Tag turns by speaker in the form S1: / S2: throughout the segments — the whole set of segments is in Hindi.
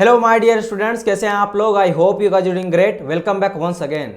S1: हेलो माय डियर स्टूडेंट्स, कैसे हैं आप लोग। I hope you guys doing great. Welcome back once again.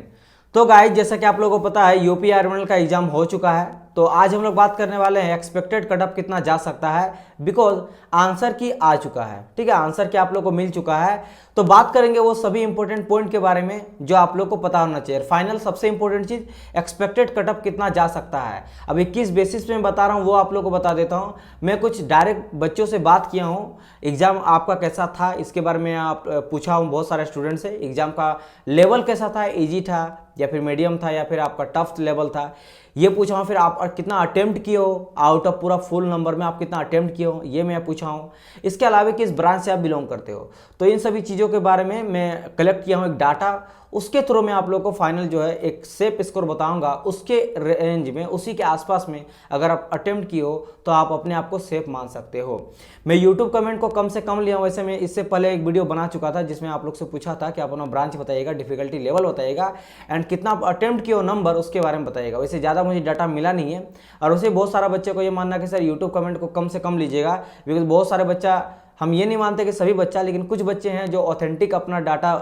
S1: तो गाइस, जैसा कि आप लोगों को पता है यूपी आर्मी का एग्जाम हो चुका है। तो आज हम लोग बात करने वाले हैं एक्सपेक्टेड कट ऑफ कितना जा सकता है, बिकॉज आंसर की आ चुका है। ठीक है, आंसर की आप लोग को मिल चुका है। तो बात करेंगे वो सभी इंपॉर्टेंट पॉइंट के बारे में जो आप लोग को पता होना चाहिए। फाइनल सबसे इंपॉर्टेंट चीज एक्सपेक्टेड कट ऑफ कितना जा सकता है। अभी किस बेसिस पे मैं बता रहा हूँ वो आप लोग को बता देता हूँ। मैं कुछ डायरेक्ट बच्चों से बात किया हूँ, एग्जाम आपका कैसा था इसके बारे में आप पूछा हूँ बहुत सारे स्टूडेंट से। एग्जाम का लेवल कैसा था, इजी था या फिर मीडियम था या फिर आपका टफ लेवल था, ये पूछा हूँ। फिर आप कितना अटेम्प्ट किए हो, आउट ऑफ पूरा फुल नंबर में आप कितना अटेम्प्ट किए हो, ये मैं पूछा हूँ। इसके अलावा किस ब्रांच से आप बिलोंग करते हो, तो इन सभी चीज़ों के बारे में मैं कलेक्ट किया हूँ एक डाटा। उसके थ्रू मैं आप लोग को फाइनल जो है एक सेफ स्कोर बताऊंगा। उसके रेंज में, उसी के आसपास में अगर आप अटेम्प्ट किए हो तो आप अपने आप को सेफ मान सकते हो। मैं यूट्यूब कमेंट को कम से कम लिया हूँ। वैसे मैं इससे पहले एक वीडियो बना चुका था जिसमें आप लोग से पूछा था कि आप अपना ब्रांच बताइएगा, डिफिकल्टी लेवल बताइएगा एंड कितना आप अटेम्प्ट किए हो नंबर, उसके बारे में बताइएगा। वैसे ज़्यादा मुझे डाटा मिला नहीं है। और उसे बहुत सारा बच्चे को ये मानना कि सर यूट्यूब कमेंट को कम से कम लीजिएगा, बिकॉज बहुत सारे बच्चा, हम ये नहीं मानते कि सभी बच्चा, लेकिन कुछ बच्चे हैं जो ऑथेंटिक अपना डाटा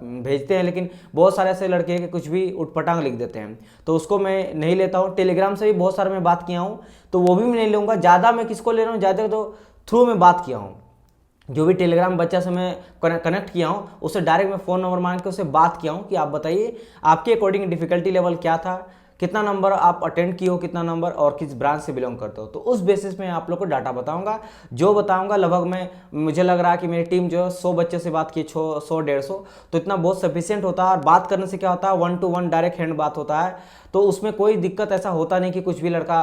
S1: भेजते हैं, लेकिन बहुत सारे ऐसे लड़के हैं कि कुछ भी उटपटांग लिख देते हैं, तो उसको मैं नहीं लेता हूँ। टेलीग्राम से भी बहुत सारे मैं बात किया हूँ, तो वो भी मैं नहीं लूँगा। ज़्यादा मैं किसको ले रहा हूँ, ज़्यादा तो थ्रू में बात किया हूँ। जो भी टेलीग्राम बच्चा से मैं कनेक्ट किया हूँ उससे डायरेक्ट मैं फ़ोन नंबर मांग के उससे बात किया हूँ कि आप बताइए आपके अकॉर्डिंग डिफिकल्टी लेवल क्या था, कितना नंबर आप अटेंड किए हो, कितना नंबर, और किस ब्रांच से बिलोंग करते हो। तो उस बेसिस में आप लोग को डाटा बताऊंगा। जो बताऊंगा लगभग मैं, मुझे लग रहा है कि मेरी टीम जो है 100 बच्चे से बात की, 100 150, तो इतना बहुत सफिशियंट होता है। और बात करने से क्या होता है, 1 to 1 डायरेक्ट हैंड बात होता है, तो उसमें कोई दिक्कत ऐसा होता नहीं कि कुछ भी लड़का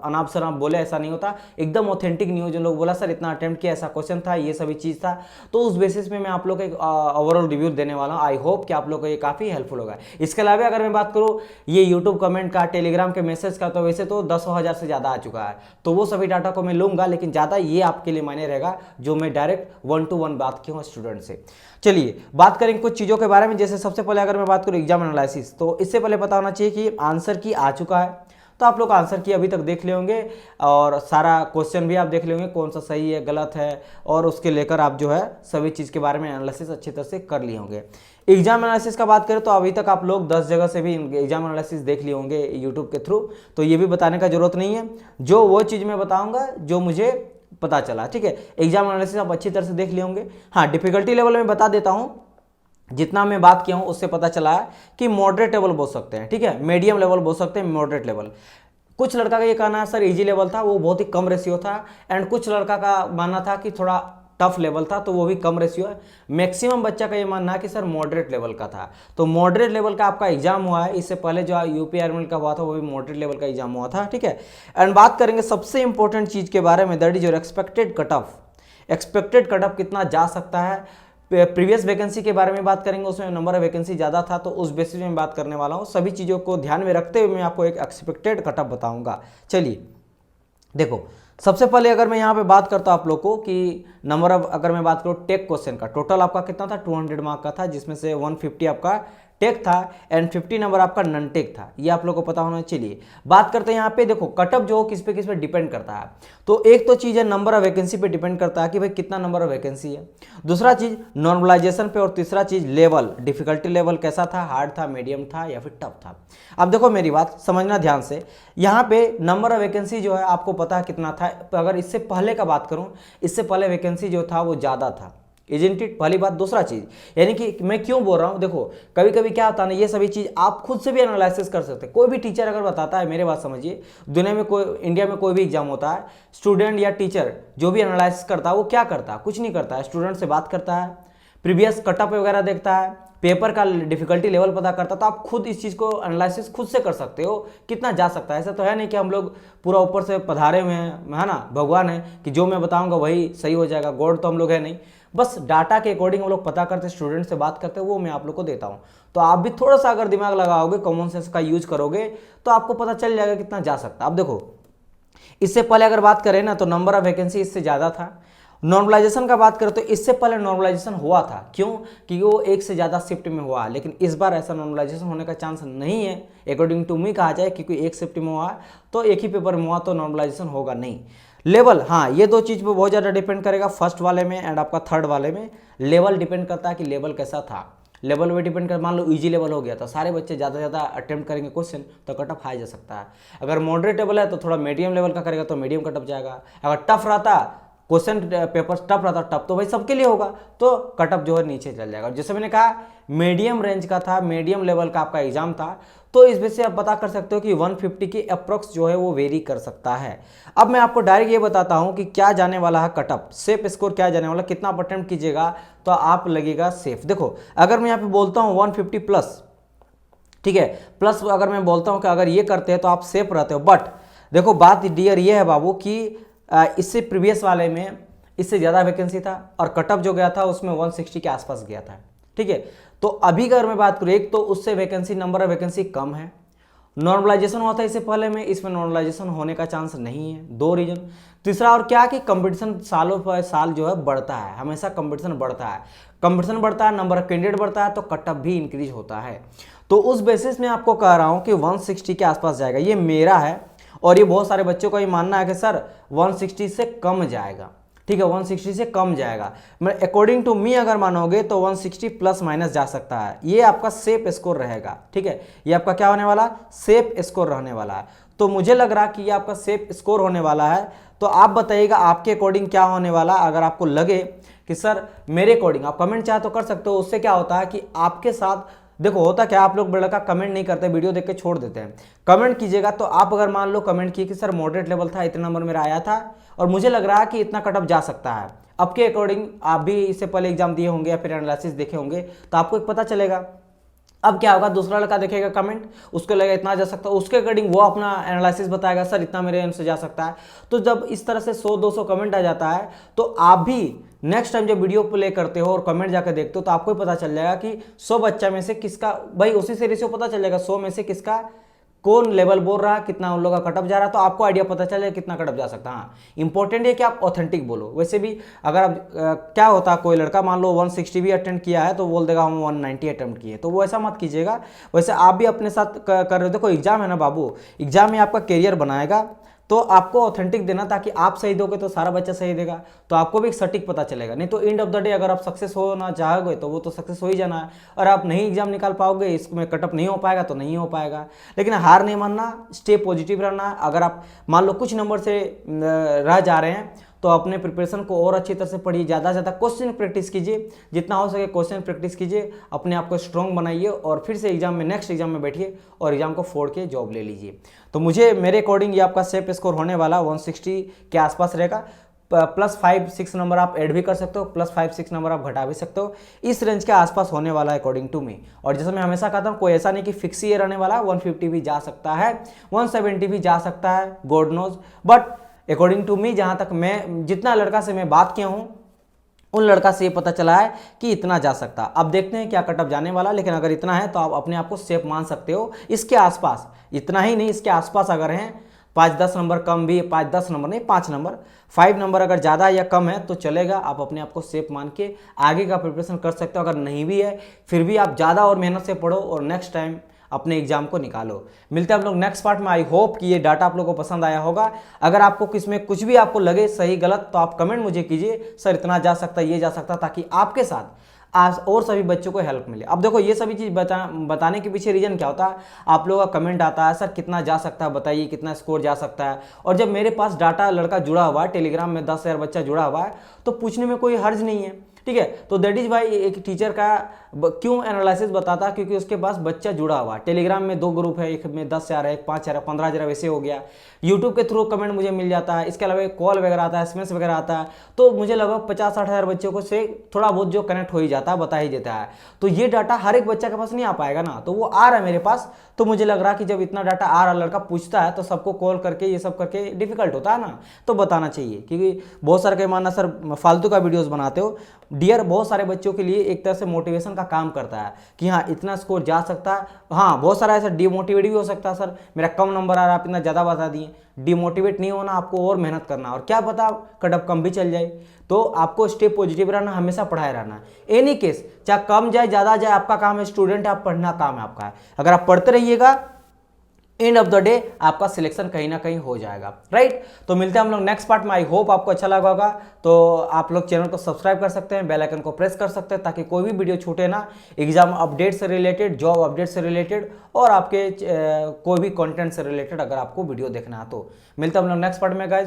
S1: अनाप शनाप बोले, ऐसा नहीं होता। एकदम ऑथेंटिक न्यूज, लोग बोला सर इतना अटेम्प्ट किया, ऐसा क्वेश्चन था, ये सभी चीज़ था। तो उस बेसिस में मैं आप लोग को एक ओवरऑल रिव्यू देने वाला हूँ। आई होप कि आप लोग को ये काफ़ी हेल्पफुल होगा। इसके अलावा अगर मैं बात करूँ ये यूट्यूब कमेंट का, टेलीग्राम के मैसेज का, तो वैसे तो 10,000 से ज़्यादा आ चुका है, तो वो सभी डाटा को मैं लूँगा, लेकिन ज़्यादा ये आपके लिए मायने रहेगा जो मैं डायरेक्ट 1 to 1 बात की हूँ स्टूडेंट से। चलिए बात करेंगे कुछ चीज़ों के बारे में। जैसे सबसे पहले अगर मैं बात करूँ एग्जाम एनालिसिस, तो इससे पहले पता होना चाहिए कि आंसर की आ चुका है। तो आप लोग आंसर की अभी तक देख ले होंगे और सारा क्वेश्चन भी आप देख ले होंगे, कौन सा सही है गलत है, और उसके लेकर आप जो है सभी चीज़ के बारे में एनालिसिस अच्छी तरह से कर लिए होंगे। एग्जाम एनालिसिस का बात करें तो अभी तक आप लोग 10 जगह से भी एग्जाम एनालिसिस देख लिए होंगे यूट्यूब के थ्रू, तो ये भी बताने का जरूरत नहीं है। जो वो चीज़ मैं बताऊँगा जो मुझे पता चला, ठीक है। एग्जाम एनालिसिस आप अच्छी तरह से देख लिए होंगे। हाँ, डिफिकल्टी लेवल में बता देता हूँ, जितना मैं बात किया हूँ उससे पता चला है कि मॉडरेट लेवल बोल सकते हैं, ठीक है, मीडियम लेवल बोल सकते हैं, मॉडरेट लेवल। कुछ लड़का का ये कहना है सर इजी लेवल था, वो बहुत ही कम रेशियो था, एंड कुछ लड़का का मानना था कि थोड़ा टफ लेवल था, तो वो भी कम रेशियो है। मैक्सिमम बच्चा का ये मानना है कि सर मॉडरेट लेवल का था। तो मॉडरेट लेवल का आपका एग्जाम हुआ है। इससे पहले जो यूपी आर्मी का हुआ था वो भी मॉडरेट लेवल का एग्जाम हुआ था, ठीक है। एंड बात करेंगे सबसे इंपॉर्टेंट चीज के बारे में, that is your expected cut off. Expected cut off कितना जा सकता है। प्रीवियस वैकेंसी के बारे में बात करेंगे, उसमें नंबर ऑफ वैकेंसी ज़्यादा था, तो उस बेसिस में बात करने वाला हूँ। सभी चीज़ों को ध्यान में रखते हुए मैं आपको एक एक्सपेक्टेड कट ऑफ बताऊंगा। चलिए देखो, सबसे पहले अगर मैं यहाँ पे बात करता हूँ आप लोग को कि नंबर ऑफ, अगर मैं बात करूँ टेक क्वेश्चन का, टोटल आपका कितना था, 200 मार्क का था, जिसमें से 150 आपका टेक था एंड 50 नंबर आपका नन टेक था। ये आप लोग को पता होना चाहिए। बात करते हैं यहाँ पे, देखो कटअप जो किस पे डिपेंड करता है। तो एक तो चीज़ है नंबर ऑफ वैकेंसी पे डिपेंड करता है कि भाई कितना नंबर ऑफ वैकेंसी है। दूसरा चीज़ नॉर्मलाइजेशन पे, और तीसरा चीज़ लेवल, डिफिकल्टी लेवल कैसा था, हार्ड था, मीडियम था या फिर टफ था। अब देखो मेरी बात समझना ध्यान से, यहाँ पे नंबर ऑफ वैकेंसी जो है आपको पता है कितना था। अगर इससे पहले का बात करूँ, इससे पहले वैकेंसी जो था वो ज़्यादा था, इजंट इट, पहली बात। दूसरा चीज, यानी कि मैं क्यों बोल रहा हूं, देखो कभी कभी क्या होता है ना, ये सभी चीज आप खुद से भी एनालिसिस कर सकते हैं। कोई भी टीचर अगर बताता है, मेरे बात समझिए, दुनिया में कोई, इंडिया में कोई भी एग्जाम होता है, स्टूडेंट या टीचर जो भी एनालिसिस करता है वो क्या करता है, कुछ नहीं करता है। स्टूडेंट से बात करता है, प्रीवियस कटअप वगैरह देखता है, पेपर का डिफिकल्टी लेवल पता करता, तो आप खुद इस चीज़ को एनालिसिस खुद से कर सकते हो कितना जा सकता है। ऐसा तो है नहीं कि हम लोग पूरा ऊपर से पधारे हुए हैं, है ना, भगवान है कि जो मैं बताऊंगा वही सही हो जाएगा। गॉड तो हम लोग है नहीं, बस डाटा के अकॉर्डिंग हम लोग पता करते, स्टूडेंट से बात करते हैं, वो मैं आप लोग को देता हूँ। तो आप भी थोड़ा सा अगर दिमाग लगाओगे, कॉमन सेंस का यूज करोगे, तो आपको पता चल जाएगा कितना जा सकता है। अब देखो, इससे पहले अगर बात करें ना, तो नंबर ऑफ वैकेंसी इससे ज़्यादा था। नॉर्मलाइजेशन का बात करें तो इससे पहले नॉर्मलाइजेशन हुआ था, क्यों, क्योंकि वो एक से ज़्यादा शिफ्ट में हुआ, लेकिन इस बार ऐसा नॉर्मलाइजेशन होने का चांस नहीं है अकॉर्डिंग टू मी कहा जाए, क्योंकि एक शिफ्ट में हुआ तो एक ही पेपर में हुआ, तो नॉर्मलाइजेशन होगा नहीं। लेवल, हाँ ये दो चीज़ पे बहुत ज़्यादा डिपेंड करेगा, फर्स्ट वाले में एंड आपका थर्ड वाले में। लेवल डिपेंड करता है कि लेवल कैसा था, लेवल पे डिपेंड कर, मान लो इजी लेवल हो गया तो सारे बच्चे ज़्यादा से ज़्यादा अटेम्प्ट करेंगे क्वेश्चन तो कट ऑफ हाई जा सकता है। अगर मॉडरेट लेवल है तो थोड़ा मीडियम लेवल का करेगा तो मीडियम कट ऑफ जाएगा। अगर टफ रहता, क्वेश्चन पेपर टफ रहता, टफ तो भाई सबके लिए होगा तो कट ऑफ जो है नीचे चल जाएगा। जैसे मैंने कहा मीडियम रेंज का था, मीडियम लेवल का आपका एग्जाम था, तो इस वजह से आप पता कर सकते हो कि 150 की अप्रोक्स जो है वो वेरी कर सकता है। अब मैं आपको डायरेक्ट ये बताता हूं कि क्या जाने वाला है कट ऑफ, सेफ स्कोर क्या जाने वाला, कितना अटेम्प्ट कीजिएगा तो आप लगेगा सेफ। देखो अगर मैं यहाँ पे बोलता हूँ 150 प्लस, ठीक है, प्लस अगर मैं बोलता हूँ कि अगर ये करते हैं तो आप सेफ रहते हो, बट देखो बात डियर ये है बाबू कि इससे प्रीवियस वाले में इससे ज़्यादा वैकेंसी था और कट ऑफ जो गया था उसमें 160 के आसपास गया था, ठीक है। तो अभी अगर मैं बात करूँ, एक तो उससे वैकेंसी, नंबर ऑफ वैकेंसी कम है, नॉर्मलाइजेशन हुआ था इससे पहले में, इसमें नॉर्मलाइजेशन होने का चांस नहीं है, दो रीजन। तीसरा और क्या कि कंपटीशन सालों पर साल जो है बढ़ता है, हमेशा कंपटीशन बढ़ता है, कंपटीशन बढ़ता है, नंबर ऑफ कैंडिडेट बढ़ता है तो कट ऑफ भी इंक्रीज होता है। तो उस बेसिस में आपको कह रहा हूँ कि 160 के आसपास जाएगा, ये मेरा है और ये बहुत सारे बच्चों का ये मानना है कि सर 160 से कम जाएगा, ठीक है, 160 से कम जाएगा। मैं अकॉर्डिंग टू मी अगर मानोगे तो 160 प्लस माइनस जा सकता है, ये आपका सेफ स्कोर रहेगा, ठीक है, ये आपका क्या होने वाला, सेफ स्कोर रहने वाला है। तो मुझे लग रहा कि ये आपका सेफ स्कोर होने वाला है। तो आप बताइएगा आपके अकॉर्डिंग क्या होने वाला। अगर आपको लगे कि सर मेरे अकॉर्डिंग, आप कमेंट चाहे तो कर सकते हो, उससे क्या होता है कि आपके साथ, देखो होता क्या, आप लोग बड़ा का कमेंट नहीं करते, वीडियो देख के छोड़ देते हैं। कमेंट कीजिएगा तो आप अगर मान लो कमेंट किए कि सर मॉडरेट लेवल था, इतना नंबर मेरा आया था और मुझे लग रहा है कि इतना कट ऑफ जा सकता है, आपके अकॉर्डिंग, आप भी इससे पहले एग्जाम दिए होंगे या फिर एनालिसिस देखे होंगे तो आपको एक पता चलेगा। अब क्या होगा, दूसरा लड़का देखेगा कमेंट, उसको लगेगा इतना जा सकता है, उसके अकॉर्डिंग वो अपना एनालिसिस बताएगा, सर इतना मेरे एंड से जा सकता है। तो जब इस तरह से 100-200 कमेंट आ जाता है तो आप भी नेक्स्ट टाइम जब वीडियो प्ले करते हो और कमेंट जाकर देखते हो तो आपको ही पता चल जाएगा कि 100 बच्चा में से किसका, भाई उसी से रेशियो पता चल जाएगा 100 में से किसका कौन लेवल बोल रहा है, कितना उन लोगों का कटअप जा रहा है, तो आपको आइडिया पता चल जाए कितना कटअप जा सकता है। हाँ इंपॉर्टेंट है कि आप ऑथेंटिक बोलो। वैसे भी अगर आप क्या होता है, कोई लड़का मान लो 160 भी अटेम्प्ट किया है तो बोल देगा हम 190 अटेम्प्ट किए, तो वो ऐसा मत कीजिएगा। वैसे आप भी अपने साथ कर रहे हो, देखो एग्जाम है ना बाबू, एग्जाम में आपका करियर बनाएगा तो आपको ऑथेंटिक देना, ताकि आप सही दोगे तो सारा बच्चा सही देगा, तो आपको भी एक सटीक पता चलेगा। नहीं तो एंड ऑफ द डे अगर आप सक्सेस होना चाहोगे तो वो तो सक्सेस हो ही जाना है, और आप नहीं एग्जाम निकाल पाओगे, इसमें कटअप नहीं हो पाएगा तो नहीं हो पाएगा। लेकिन हार नहीं मानना, स्टे पॉजिटिव रहना। अगर आप मान लो कुछ नंबर से रह जा रहे हैं तो अपने प्रिपरेशन को और अच्छी तरह से पढ़िए, ज़्यादा से ज़्यादा क्वेश्चन प्रैक्टिस कीजिए, जितना हो सके क्वेश्चन प्रैक्टिस कीजिए, अपने आप को स्ट्रॉन्ग बनाइए और फिर से एग्जाम में, नेक्स्ट एग्जाम में बैठिए और एग्जाम को फोड़ के जॉब ले लीजिए। तो मुझे मेरे अकॉर्डिंग ये आपका सेफ स्कोर होने वाला 160 के आसपास रहेगा। +5-6 नंबर आप ऐड भी कर सकते हो, +5-6 नंबर आप घटा भी सकते हो, इस रेंज के आसपास होने वाला है अकॉर्डिंग टू मी। और जैसे मैं हमेशा कहता हूँ, कोई ऐसा नहीं कि फिक्स ही रहने वाला, 150 भी जा सकता है, 170 भी जा सकता है, God knows. But according to me, जहाँ तक मैं, जितना लड़का से मैं बात किया हूँ उन लड़का से ये पता चला है कि इतना जा सकता। अब देखते हैं क्या कटअप जाने वाला, लेकिन अगर इतना है तो आप अपने आप को सेफ मान सकते हो। इसके आसपास, इतना ही नहीं, इसके आसपास अगर हैं 5-10 नंबर कम भी, 5-10 नंबर नहीं, 5 नंबर, 5 नंबर अगर ज़्यादा या कम है तो चलेगा, आप अपने आप को सेफ मान के आगे का प्रिपरेशन कर सकते हो। अगर नहीं भी है फिर भी आप ज़्यादा और मेहनत से पढ़ो और नेक्स्ट टाइम अपने एग्जाम को निकालो। मिलते हैं आप लोग नेक्स्ट पार्ट में। आई होप कि ये डाटा आप लोगों को पसंद आया होगा। अगर आपको किसमें कुछ भी आपको लगे सही गलत तो आप कमेंट मुझे कीजिए, सर इतना जा सकता है, ये जा सकता, ताकि आपके साथ आज और सभी बच्चों को हेल्प मिले। अब देखो ये सभी चीज़ बताने के पीछे रीजन क्या होता है, आप लोगों का कमेंट आता है, सर कितना जा सकता है बताइए, कितना स्कोर जा सकता है। और जब मेरे पास डाटा लड़का जुड़ा हुआ है, टेलीग्राम में 10,000 बच्चा जुड़ा हुआ है, तो पूछने में कोई हर्ज नहीं है, ठीक है। तो दैट इज भाई एक टीचर का क्यों एनालिसिस बताता, क्योंकि उसके पास बच्चा जुड़ा हुआ। टेलीग्राम में 2 ग्रुप है, एक में 10,000 है, एक 5,000 है, 15,000 वैसे हो गया। यूट्यूब के थ्रू कमेंट मुझे मिल जाता है, इसके अलावा कॉल वगैरह आता है, SMS वगैरह आता है, तो मुझे लगभग 50-60 हज़ार बच्चों को से थोड़ा बहुत जो कनेक्ट हो ही जाता है, बता ही देता है। तो ये डाटा हर एक बच्चा के पास नहीं आ पाएगा ना, तो वो आ रहा है मेरे पास। तो मुझे लग रहा कि जब इतना डाटा आ रहा, लड़का पूछता है तो सबको कॉल करके ये सब करके डिफिकल्ट होता है ना, तो बताना चाहिए। क्योंकि बहुत सारे कई मानना सर फालतू का वीडियोस बनाते हो, डियर बहुत सारे बच्चों के लिए एक तरह से मोटिवेशन का काम करता है कि हाँ इतना स्कोर जा सकता है। हाँ बहुत सारा ऐसा डिमोटिवेट भी हो सकता है, सर मेरा कम नंबर आ रहा है, आप इतना ज़्यादा बता दिए। डिमोटिवेट नहीं होना, आपको और मेहनत करना, और क्या पता कटअप कम भी चल जाए। तो आपको स्टे पॉजिटिव रहना, हमेशा पढ़ाए रहना। एनी केस चाहे कम जाए ज़्यादा जाए, आपका काम है, स्टूडेंट है, आप पढ़ना काम है आपका है। अगर आप पढ़ते रहिएगा एंड ऑफ द डे आपका सिलेक्शन कहीं ना कहीं हो जाएगा, राइट। तो मिलते हैं हम लोग नेक्स्ट पार्ट में। आई होप आपको अच्छा लगा होगा। तो आप लोग चैनल को सब्सक्राइब कर सकते हैं, बेल आइकन को प्रेस कर सकते हैं ताकि कोई भी वीडियो छूटे ना, एग्जाम अपडेट से रिलेटेड, जॉब अपडेट से रिलेटेड और आपके कोई भी कंटेंट से रिलेटेड अगर आपको वीडियो देखना है तो। मिलते हैं हम लोग नेक्स्ट पार्ट में गाइस।